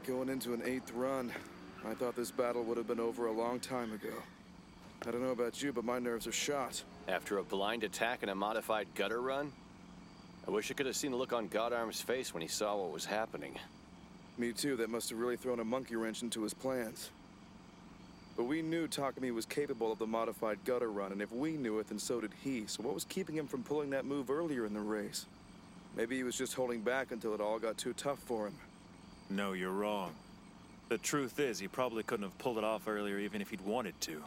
Going into an 8th run, I thought this battle would have been over a long time ago. I don't know about you, but my nerves are shot. After a blind attack and a modified gutter run? I wish I could have seen the look on Godarm's face when he saw what was happening. Me too, that must have really thrown a monkey wrench into his plans. But we knew Takumi was capable of the modified gutter run, and if we knew it, then so did he. So what was keeping him from pulling that move earlier in the race? Maybe he was just holding back until it all got too tough for him. No, you're wrong. The truth is, he probably couldn't have pulled it off earlier even if he'd wanted to.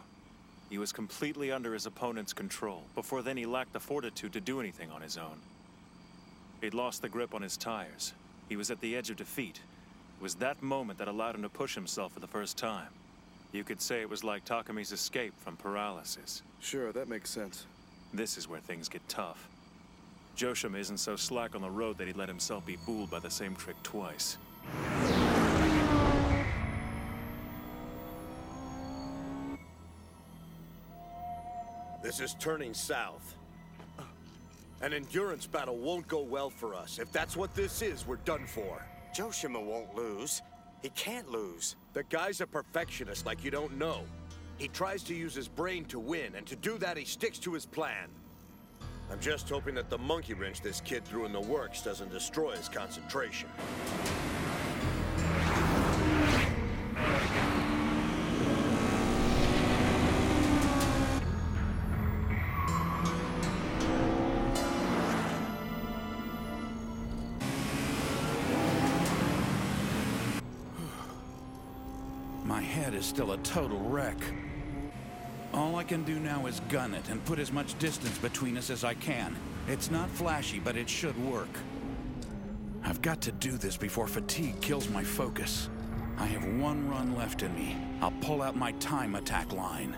He was completely under his opponent's control. Before then, he lacked the fortitude to do anything on his own. He'd lost the grip on his tires. He was at the edge of defeat. It was that moment that allowed him to push himself for the first time. You could say it was like Takumi's escape from paralysis. Sure, that makes sense. This is where things get tough. Joshima isn't so slack on the road that he'd let himself be fooled by the same trick twice. This is turning south. An endurance battle won't go well for us. If that's what this is, we're done for. Joshima won't lose. He can't lose. The guy's a perfectionist like you don't know. He tries to use his brain to win, and to do that he sticks to his plan. I'm just hoping that the monkey wrench this kid threw in the works doesn't destroy his concentration. My head is still a total wreck. All I can do now is gun it and put as much distance between us as I can. It's not flashy, but it should work. I've got to do this before fatigue kills my focus. I have one run left in me. I'll pull out my time attack line.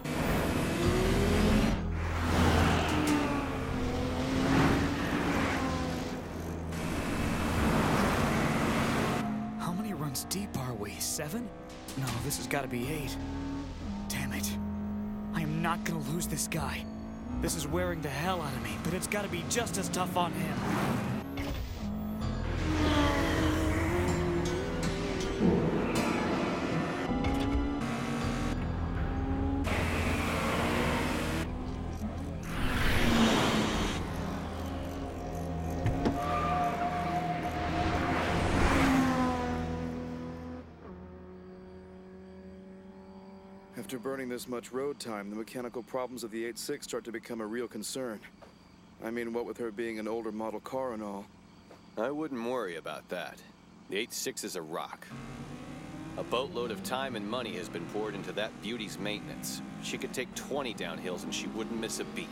How many runs deep are we? 7? No, this has got to be 8. Damn it. I am not gonna lose this guy. This is wearing the hell out of me, but it's got to be just as tough on him. After burning this much road time, the mechanical problems of the 8.6 start to become a real concern. I mean, what with her being an older model car and all. I wouldn't worry about that. The 8.6 is a rock. A boatload of time and money has been poured into that beauty's maintenance. She could take 20 downhills and she wouldn't miss a beat.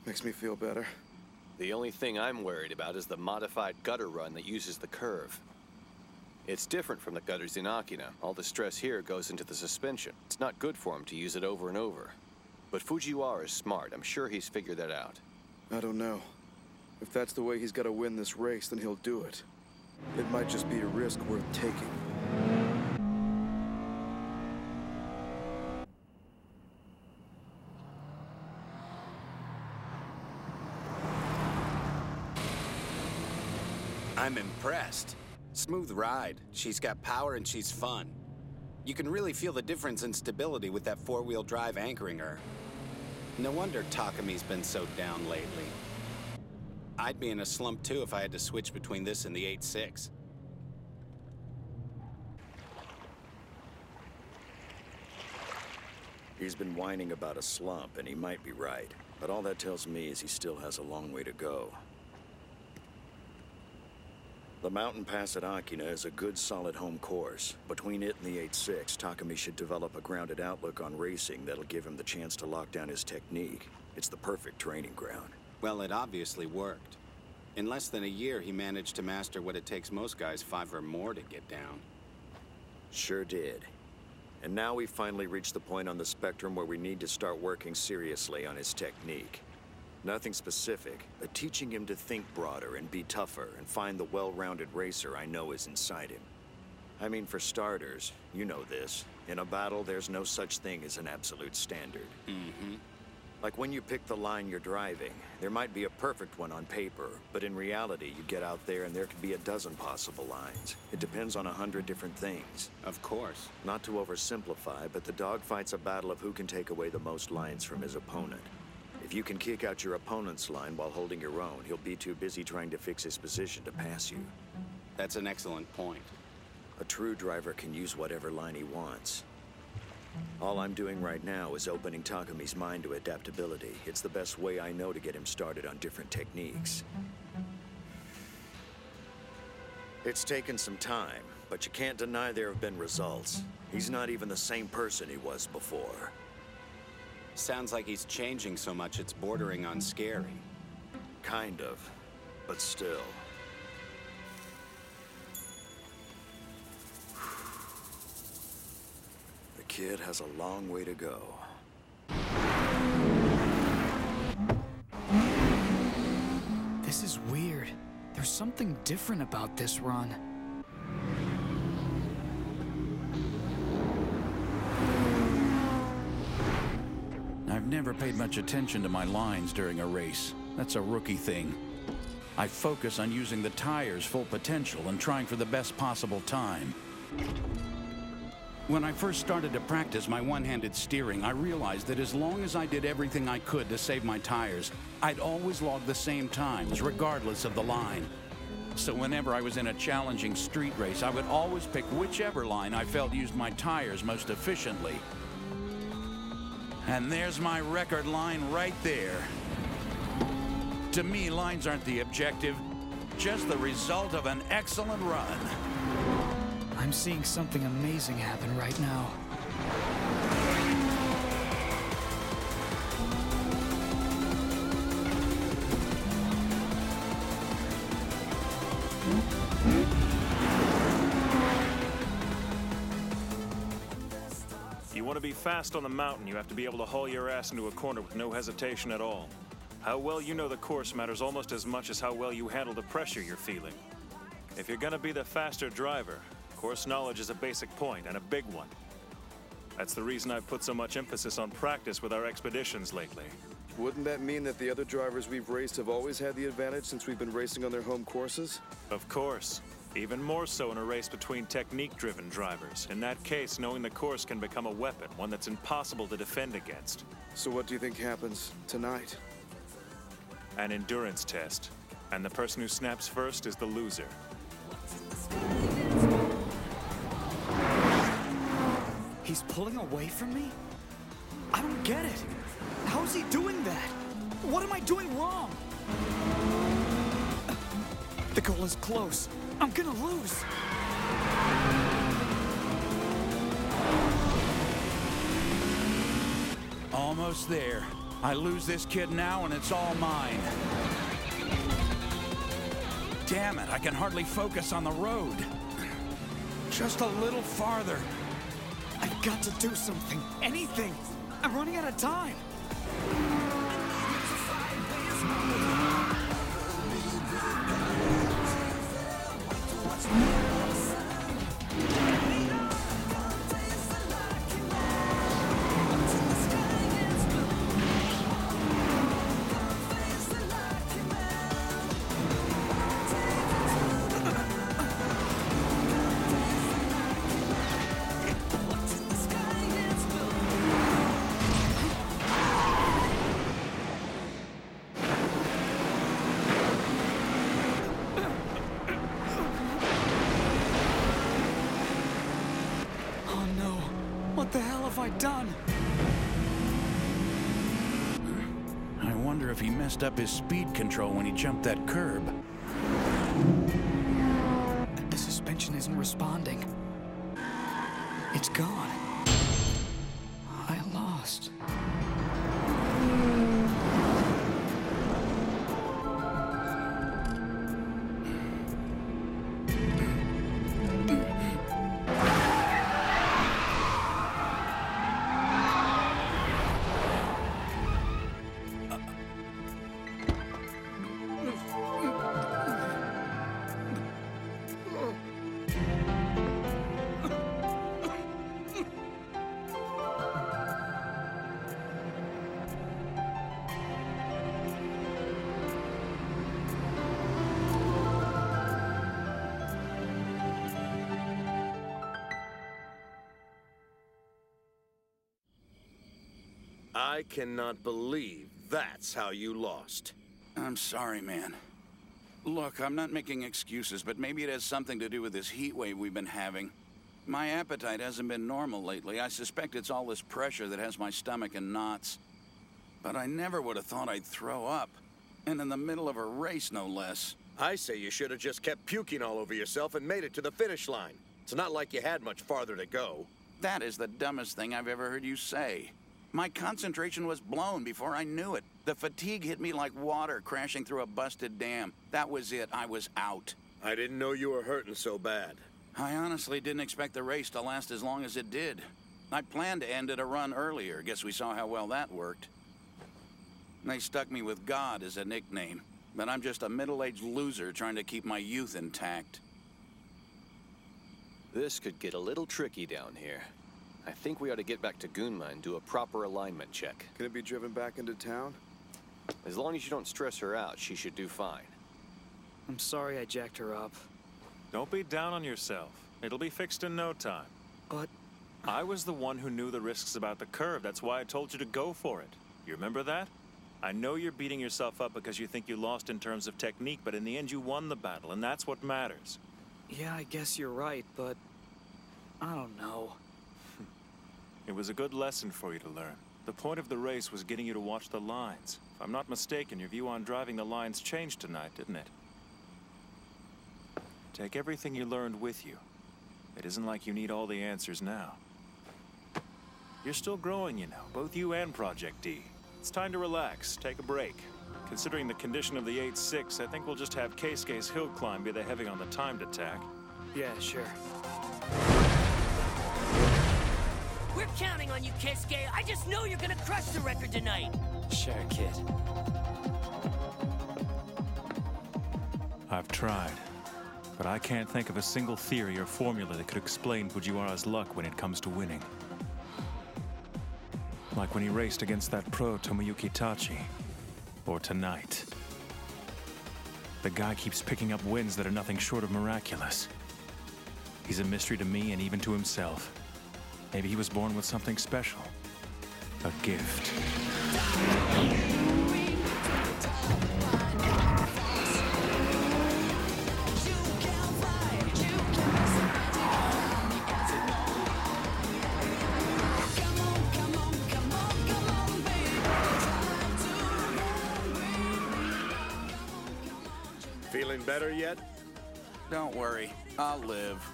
Makes me feel better. The only thing I'm worried about is the modified gutter run that uses the curve. It's different from the gutters in Akina. All the stress here goes into the suspension. It's not good for him to use it over and over. But Fujiwara is smart. I'm sure he's figured that out. I don't know. If that's the way he's got to win this race, then he'll do it. It might just be a risk worth taking. I'm impressed. Smooth ride. She's got power and she's fun. You can really feel the difference in stability with that four-wheel drive anchoring her. No wonder Takami's been so down lately. I'd be in a slump too if I had to switch between this and the 8.6. He's been whining about a slump, and he might be right. But all that tells me is he still has a long way to go. The mountain pass at Akina is a good, solid home course. Between it and the 8.6, Takami should develop a grounded outlook on racing that'll give him the chance to lock down his technique. It's the perfect training ground. Well, it obviously worked. In less than a year, he managed to master what it takes most guys 5 or more to get down. Sure did. And now we've finally reached the point on the spectrum where we need to start working seriously on his technique. Nothing specific, but teaching him to think broader and be tougher and find the well-rounded racer I know is inside him. I mean, for starters, you know this. In a battle, there's no such thing as an absolute standard. Mm-hmm. Like when you pick the line you're driving, there might be a perfect one on paper, but in reality, you get out there and there could be a dozen possible lines. It depends on 100 different things. Of course. Not to oversimplify, but the dogfight's a battle of who can take away the most lines from his opponent. If you can kick out your opponent's line while holding your own, he'll be too busy trying to fix his position to pass you. That's an excellent point. A true driver can use whatever line he wants. All I'm doing right now is opening Takami's mind to adaptability. It's the best way I know to get him started on different techniques. It's taken some time, but you can't deny there have been results. He's not even the same person he was before. Sounds like he's changing so much it's bordering on scary. Kind of, but still. The kid has a long way to go. This is weird. There's something different about this run. I've never paid much attention to my lines during a race. That's a rookie thing. I focus on using the tire's full potential and trying for the best possible time. When I first started to practice my one-handed steering, I realized that as long as I did everything I could to save my tires, I'd always log the same times, regardless of the line. So whenever I was in a challenging street race, I would always pick whichever line I felt used my tires most efficiently. And there's my record line right there. To me, lines aren't the objective, just the result of an excellent run. I'm seeing something amazing happen right now. You want to be fast on the mountain, you have to be able to haul your ass into a corner with no hesitation at all. How well you know the course matters almost as much as how well you handle the pressure you're feeling. If you're gonna be the faster driver, course knowledge is a basic point, and a big one. That's the reason I've put so much emphasis on practice with our expeditions lately. Wouldn't that mean that the other drivers we've raced have always had the advantage since we've been racing on their home courses? Of course. Even more so in a race between technique-driven drivers. In that case, knowing the course can become a weapon, one that's impossible to defend against. So what do you think happens tonight? An endurance test. And the person who snaps first is the loser. He's pulling away from me? I don't get it. How's he doing that? What am I doing wrong? The goal is close. I'm gonna lose. Almost there. I lose this kid now and it's all mine. Damn it, I can hardly focus on the road. Just a little farther. I've got to do something. Anything. I'm running out of time. have I done? I wonder if he messed up his speed control when he jumped that curb. The suspension isn't responding. It's gone. I lost. I cannot believe that's how you lost. I'm sorry, man. Look, I'm not making excuses, but maybe it has something to do with this heat wave we've been having. My appetite hasn't been normal lately. I suspect it's all this pressure that has my stomach in knots. But I never would have thought I'd throw up. And in the middle of a race, no less. I say you should have just kept puking all over yourself and made it to the finish line. It's not like you had much farther to go. That is the dumbest thing I've ever heard you say. My concentration was blown before I knew it. The fatigue hit me like water crashing through a busted dam. That was it. I was out. I didn't know you were hurting so bad. I honestly didn't expect the race to last as long as it did. I planned to end it a run earlier. Guess we saw how well that worked. They stuck me with God as a nickname, but I'm just a middle-aged loser trying to keep my youth intact. This could get a little tricky down here. I think we ought to get back to Gunma and do a proper alignment check. Can it be driven back into town? As long as you don't stress her out, she should do fine. I'm sorry I jacked her up. Don't be down on yourself. It'll be fixed in no time. But I was the one who knew the risks about the curve. That's why I told you to go for it. You remember that? I know you're beating yourself up because you think you lost in terms of technique, but in the end you won the battle, and that's what matters. yeah, I guess you're right, but I don't know. It was a good lesson for you to learn. The point of the race was getting you to watch the lines. If I'm not mistaken, your view on driving the lines changed tonight, didn't it? Take everything you learned with you. It isn't like you need all the answers now. You're still growing, you know, both you and Project D. It's time to relax, take a break. Considering the condition of the 8-6, I think we'll just have Keisuke's hill climb be the heavy on the timed attack. Yeah, sure. We're counting on you, Keisuke. I just know you're gonna crush the record tonight. Sure, kid. I've tried, but I can't think of a single theory or formula that could explain Fujiwara's luck when it comes to winning. Like when he raced against that pro Tomoyuki Tachi. Or tonight. The guy keeps picking up wins that are nothing short of miraculous. He's a mystery to me and even to himself. Maybe he was born with something special. A gift. Feeling better yet? Don't worry, I'll live.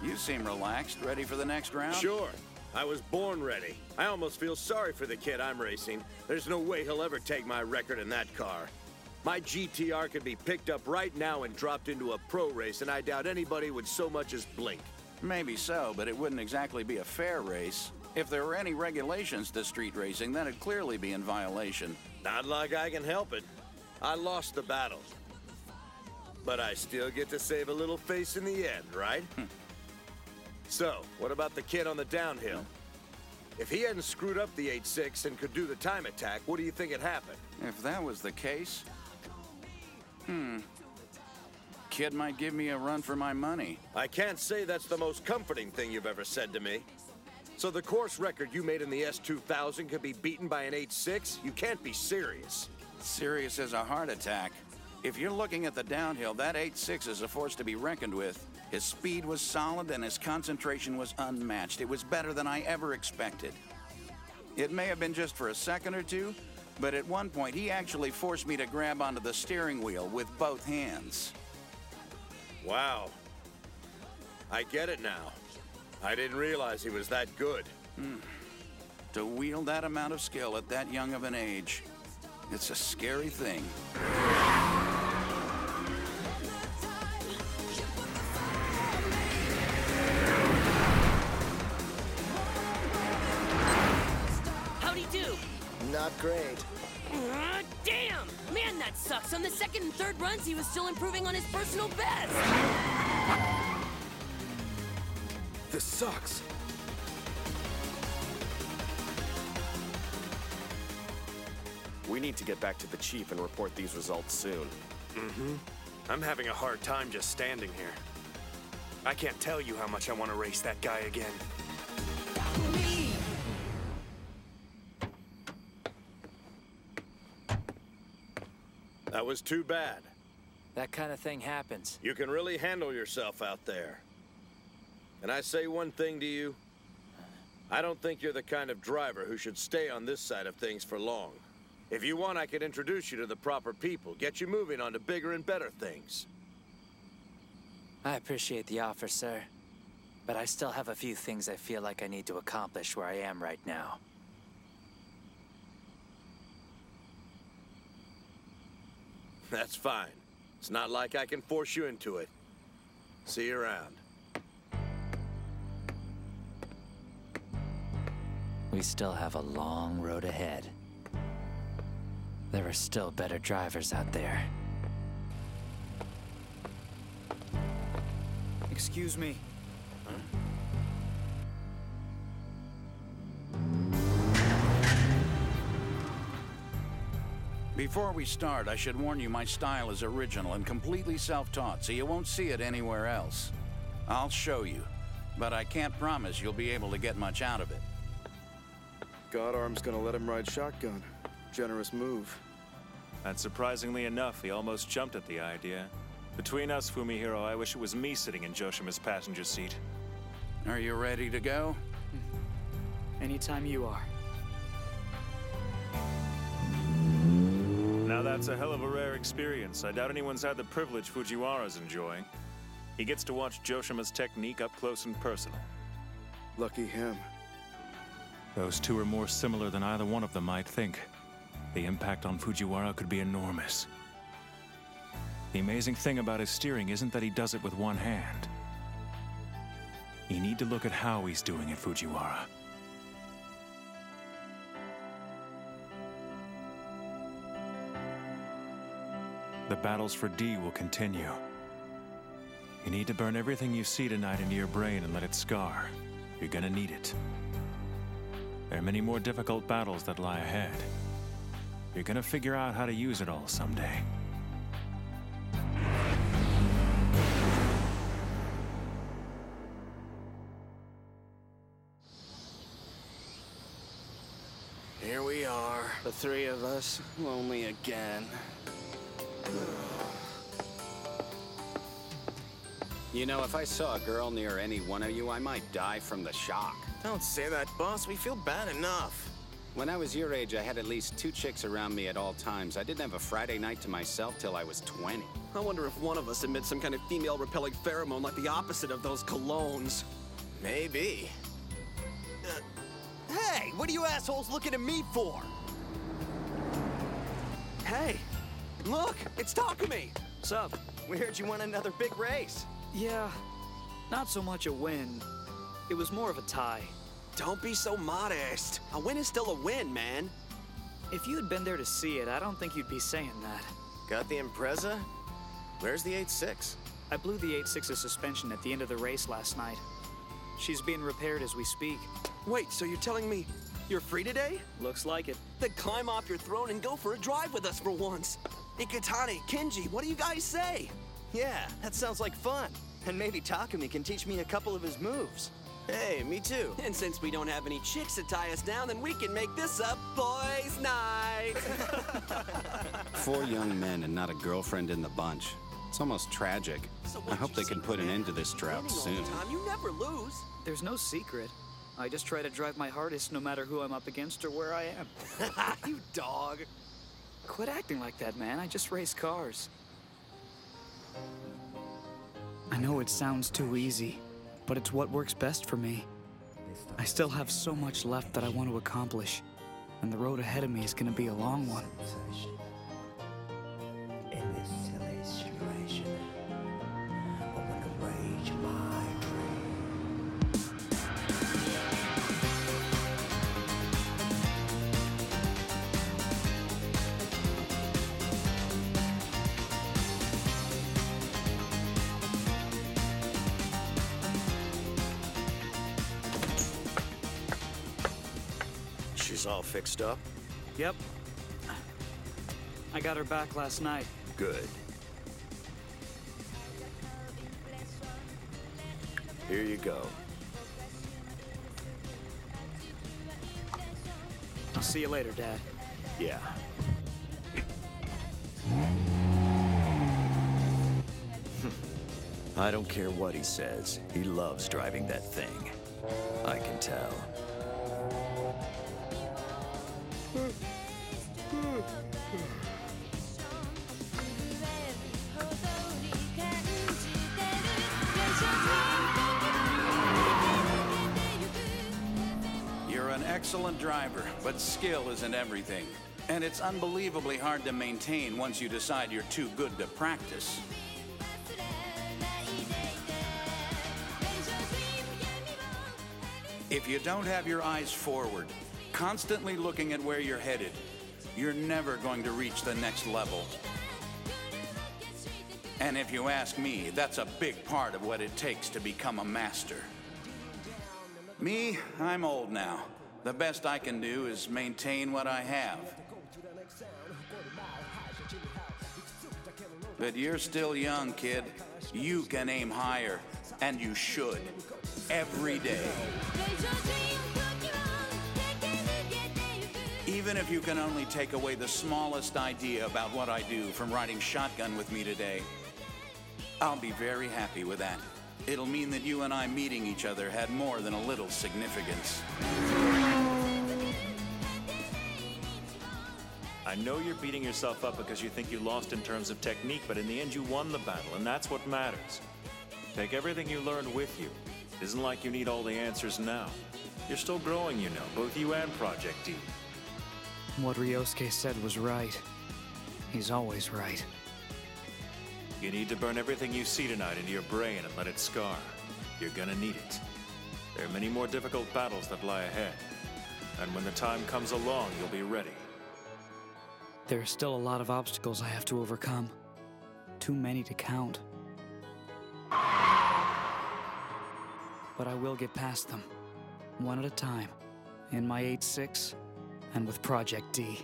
You seem relaxed, ready for the next round? Sure. I was born ready. I almost feel sorry for the kid I'm racing. There's no way he'll ever take my record in that car. My GTR could be picked up right now and dropped into a pro race, and I doubt anybody would so much as blink. Maybe so, but it wouldn't exactly be a fair race. If there were any regulations to street racing, then it'd clearly be in violation. Not like I can help it. I lost the battle. But I still get to save a little face in the end, right? So, what about the kid on the downhill? If he hadn't screwed up the 8-6 and could do the time attack, what do you think had happened? If that was the case... Kid might give me a run for my money. I can't say that's the most comforting thing you've ever said to me. So the course record you made in the S2000 could be beaten by an 8-6? You can't be serious. Serious as a heart attack. If you're looking at the downhill, that 8-6 is a force to be reckoned with. His speed was solid and his concentration was unmatched. It was better than I ever expected. It may have been just for a second or two, but at one point he actually forced me to grab onto the steering wheel with both hands. Wow. I get it now. I didn't realize he was that good. To wield that amount of skill at that young of an age, it's a scary thing. How'd he do? Not great. Damn! Man, that sucks. On the second and third runs, he was still improving on his personal best. This sucks. We need to get back to the chief and report these results soon. I'm having a hard time just standing here. I can't tell you how much I want to race that guy again. That was too bad. That kind of thing happens. You can really handle yourself out there. Can I say one thing to you? I don't think you're the kind of driver who should stay on this side of things for long. If you want, I could introduce you to the proper people, get you moving on to bigger and better things. I appreciate the offer, sir. But I still have a few things I feel like I need to accomplish where I am right now. That's fine. It's not like I can force you into it. See you around. We still have a long road ahead. There are still better drivers out there. Excuse me. Before we start, I should warn you my style is original and completely self-taught, so you won't see it anywhere else. I'll show you, but I can't promise you'll be able to get much out of it. Godarm's gonna let him ride shotgun. Generous move. And surprisingly enough, he almost jumped at the idea. Between us, Fumihiro, I wish it was me sitting in Joshima's passenger seat. Are you ready to go? Anytime you are. Now that's a hell of a rare experience. I doubt anyone's had the privilege Fujiwara's enjoying. He gets to watch Joshima's technique up close and personal. Lucky him. Those two are more similar than either one of them might think. The impact on Fujiwara could be enormous. The amazing thing about his steering isn't that he does it with one hand. You need to look at how he's doing it, Fujiwara. The battles for D will continue. You need to burn everything you see tonight into your brain and let it scar. You're gonna need it. There are many more difficult battles that lie ahead. You're gonna figure out how to use it all someday. Here we are, the three of us, lonely again. You know, if I saw a girl near any one of you, I might die from the shock. Don't say that, boss. We feel bad enough. When I was your age, I had at least 2 chicks around me at all times. I didn't have a Friday night to myself till I was 20. I wonder if one of us emits some kind of female-repelling pheromone like the opposite of those colognes. Maybe. Hey, what are you assholes looking at me for? Hey, look, it's Takumi. Sup? We heard you won another big race. Yeah, not so much a win. It was more of a tie. Don't be so modest. A win is still a win, man. If you had been there to see it, I don't think you'd be saying that. Got the Impreza? Where's the 8.6? I blew the 8.6's suspension at the end of the race last night. She's being repaired as we speak. Wait, so you're telling me you're free today? Looks like it. Then climb off your throne and go for a drive with us for once. Ikatani, Kenji, what do you guys say? Yeah, that sounds like fun. And maybe Takumi can teach me a couple of his moves. Hey, me too. And since we don't have any chicks to tie us down, then we can make this a boys' night. 4 young men and not a girlfriend in the bunch. It's almost tragic. So I hope they can put an end to this drought Winning all soon. the time, you never lose. There's no secret. I just try to drive my hardest no matter who I'm up against or where I am. You dog. Quit acting like that, man. I just race cars. I know it sounds too easy, but it's what works best for me. I still have so much left that I want to accomplish, and the road ahead of me is going to be a long one. In this silly situation, I want to rage my She's all fixed up? Yep. I got her back last night. Good. Here you go. I'll see you later, Dad. Yeah. I don't care what he says. He loves driving that thing. I can tell. You're an excellent driver, but skill isn't everything. And it's unbelievably hard to maintain once you decide you're too good to practice. If you don't have your eyes forward, constantly looking at where you're headed, you're never going to reach the next level. And if you ask me, that's a big part of what it takes to become a master. Me, I'm old now. The best I can do is maintain what I have. But you're still young, kid. You can aim higher, and you should. Every day. Even if you can only take away the smallest idea about what I do from riding shotgun with me today, I'll be very happy with that. It'll mean that you and I meeting each other had more than a little significance. I know you're beating yourself up because you think you lost in terms of technique, but in the end you won the battle, and that's what matters. Take everything you learned with you. It isn't like you need all the answers now. You're still growing, you know, both you and Project D. What Ryosuke said was right. He's always right. You need to burn everything you see tonight into your brain and let it scar. You're gonna need it. There are many more difficult battles that lie ahead. And when the time comes along, you'll be ready. There are still a lot of obstacles I have to overcome. Too many to count. But I will get past them, one at a time, in my 8.6 and with Project D.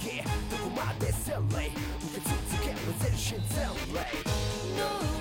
Yeah, どこまでせんれい受け続ける actions outright. No